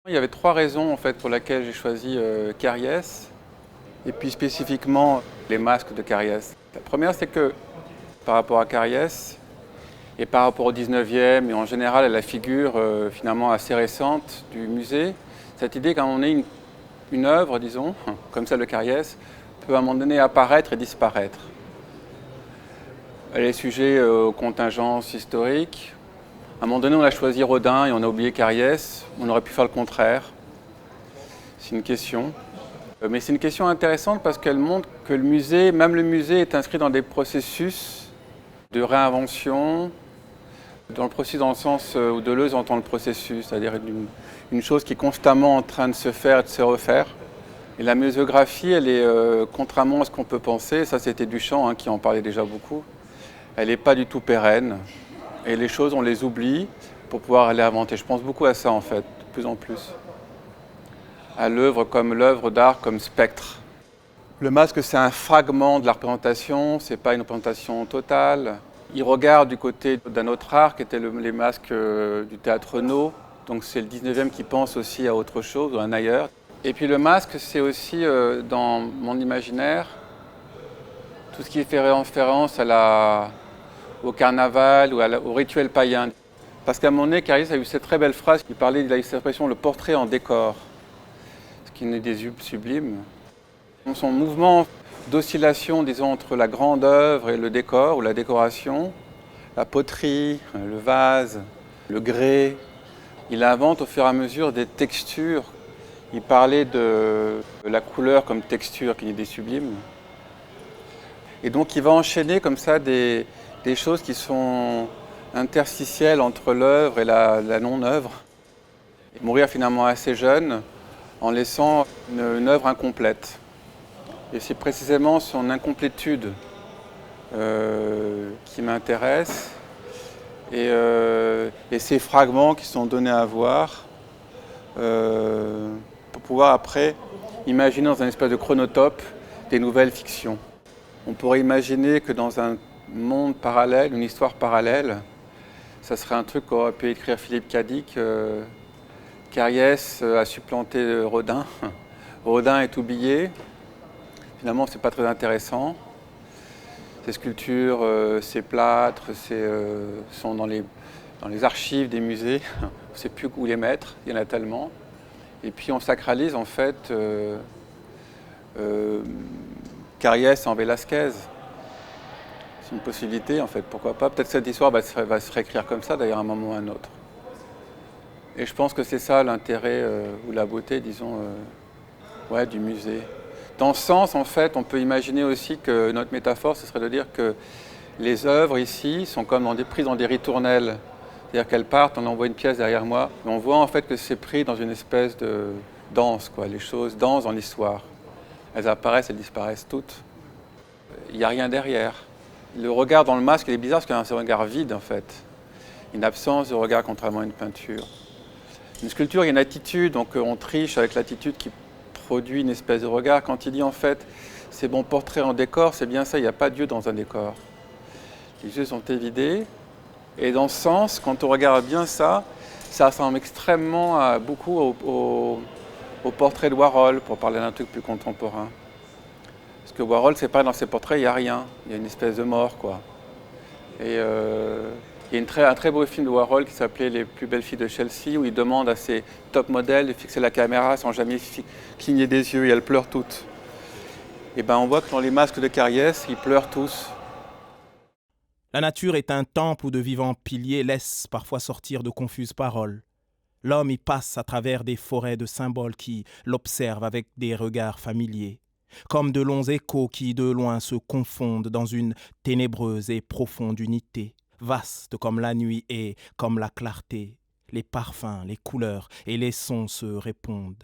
Il y avait 3 raisons en fait pour lesquelles j'ai choisi Caries et puis spécifiquement les masques de Caries. La première, c'est que par rapport à Caries et par rapport au 19e et en général à la figure finalement assez récente du musée, cette idée quand on est une œuvre, disons, comme celle de Caries, peut à un moment donné apparaître et disparaître. Elle est sujet aux contingences historiques. À un moment donné, on a choisi Rodin et on a oublié Caries. On aurait pu faire le contraire. C'est une question. Mais c'est une question intéressante parce qu'elle montre que le musée, même le musée, est inscrit dans des processus de réinvention, dans le processus dans le sens où Deleuze entend le processus, c'est-à-dire une chose qui est constamment en train de se faire et de se refaire. Et la muséographie, elle est, contrairement à ce qu'on peut penser, ça c'était Duchamp qui en parlait déjà beaucoup, elle n'est pas du tout pérenne. Et les choses, on les oublie pour pouvoir les inventer. Je pense beaucoup à ça en fait, de plus en plus. À l'œuvre comme l'œuvre d'art comme spectre. Le masque, c'est un fragment de la représentation, c'est pas une représentation totale. Il regarde du côté d'un autre art qui était les masques du théâtre Renaud. Donc c'est le 19e qui pense aussi à autre chose, à un ailleurs. Et puis le masque, c'est aussi dans mon imaginaire tout ce qui fait référence au carnaval ou au rituel païen. Parce qu'à un moment donné, Caries a eu cette très belle phrase qui parlait de cette expression le portrait en décor, ce qui est une idée sublime. Son mouvement d'oscillation, disons, entre la grande œuvre et le décor ou la décoration, la poterie, le vase, le grès, il invente au fur et à mesure des textures. Il parlait de la couleur comme texture, qui est une idée sublime. Et donc il va enchaîner comme ça des choses qui sont interstitielles entre l'œuvre et la non-œuvre. Et mourir finalement assez jeune en laissant une œuvre incomplète. Et c'est précisément son incomplétude qui m'intéresse et ces fragments qui sont donnés à voir pour pouvoir après imaginer dans un espèce de chronotope des nouvelles fictions. On pourrait imaginer que dans un monde parallèle, une histoire parallèle, ça serait un truc qu'aurait pu écrire Philippe Cadic. Caries a supplanté Rodin. Rodin est oublié. Finalement, c'est pas très intéressant. Ces sculptures, ces plâtres, sont dans les archives des musées. On ne sait plus où les mettre, il y en a tellement. Et puis on sacralise en fait Caries en Velázquez. C'est une possibilité en fait, pourquoi pas. Peut-être que cette histoire va se réécrire comme ça d'ailleurs à un moment ou à un autre. Et je pense que c'est ça l'intérêt ou la beauté, disons, du musée. Dans ce sens, en fait, on peut imaginer aussi que notre métaphore, ce serait de dire que les œuvres ici sont comme prises dans des ritournelles. C'est-à-dire qu'elles partent, on envoie une pièce derrière moi, et on voit en fait que c'est pris dans une espèce de danse, quoi. Les choses dansent dans l'histoire. Elles apparaissent, elles disparaissent toutes. Il n'y a rien derrière. Le regard dans le masque, il est bizarre parce qu'il y a un regard vide, en fait. Une absence de regard, contrairement à une peinture. Une sculpture, il y a une attitude, donc on triche avec l'attitude qui produit une espèce de regard. Quand il dit en fait, c'est bon portrait en décor, c'est bien ça, il n'y a pas Dieu dans un décor. Les yeux sont évidés. Et dans ce sens, quand on regarde bien ça, ça ressemble extrêmement beaucoup au portrait de Warhol, pour parler d'un truc plus contemporain. Parce que Warhol, c'est pas dans ses portraits, il n'y a rien. Il y a une espèce de mort, quoi. Et il y a un très beau film de Warhol qui s'appelait Les plus belles filles de Chelsea, où il demande à ses top modèles de fixer la caméra sans jamais cligner des yeux, et elles pleurent toutes. Et ben on voit que dans les masques de Caries, ils pleurent tous. La nature est un temple où de vivants piliers laissent parfois sortir de confuses paroles. L'homme y passe à travers des forêts de symboles qui l'observent avec des regards familiers, comme de longs échos qui de loin se confondent dans une ténébreuse et profonde unité, vaste comme la nuit et comme la clarté. Les parfums, les couleurs et les sons se répondent.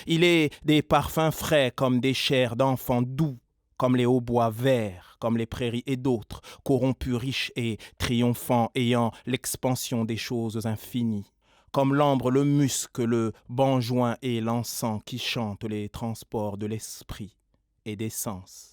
Il est des parfums frais comme des chairs d'enfants doux, comme les hautbois verts, comme les prairies et d'autres, corrompus, riches et triomphants, ayant l'expansion des choses infinies, comme l'ambre, le musc, le benjoin et l'encens qui chantent les transports de l'esprit et des sens.